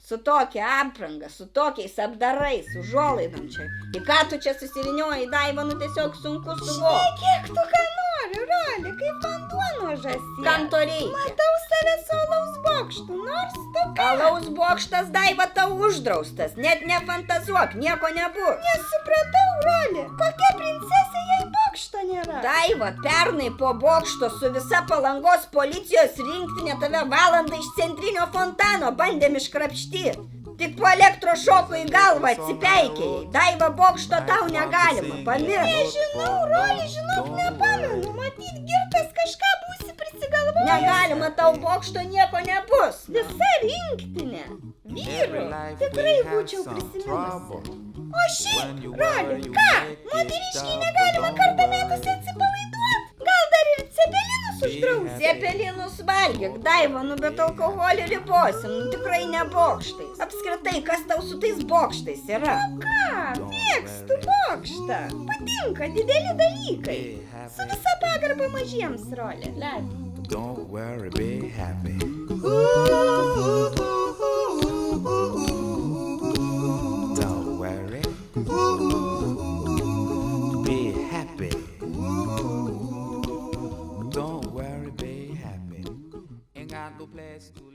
su tokia apranga, su tokiais apdarais, užuolaidom čia. Į ką tu čia susirinioji, Daiva, nu tiesiog sunku suvokti. Kiek tu ką nori, Roli, kaip vanduo nuo žąsies. Kam to reikia? Matau save su alaus bokštu, nors tu ką. Alaus bokštas, Daiva, tau uždraustas. Net nefantazuok, nieko nebus. Nesupratau, Roli, kokia princesė, jei bokšto nėra. Daiva, pernai po bokšto su visa Palangos policijos rinktinė tave valandą iš centrinio fontano bandėm iškrapštyti. Tik po elektrošoko į galvą atsipeikėjai. Daiva, bokšto tau negalima, pamiršk. Nežinau, Roli, žinok, nepamenu. Matyt, girtas kažką būsi prisigalvojęs. Negalima, tau bokšto nieko nebus. Visa rinktinė. Vyrų, tikrai būčiau prisiminusi. O šiaip, Roli, ką? Moteriškiai negalima kartą metuose atsipalaiduot? Gal dar ir cepelinus uždrausti? Cepelinus valgyk, Daiva, nu bet alkoholį ribosim, nu tikrai ne bokštais. Apskritai, kas tau su tais bokštais yra? Ką? Mėgstu bokštą. Patinka dideli dalykai. Su visa pagarba mažiems, Roli. Don't worry, be happy. Don't worry. Be happy. Don't worry, be happy. Ain't got no place to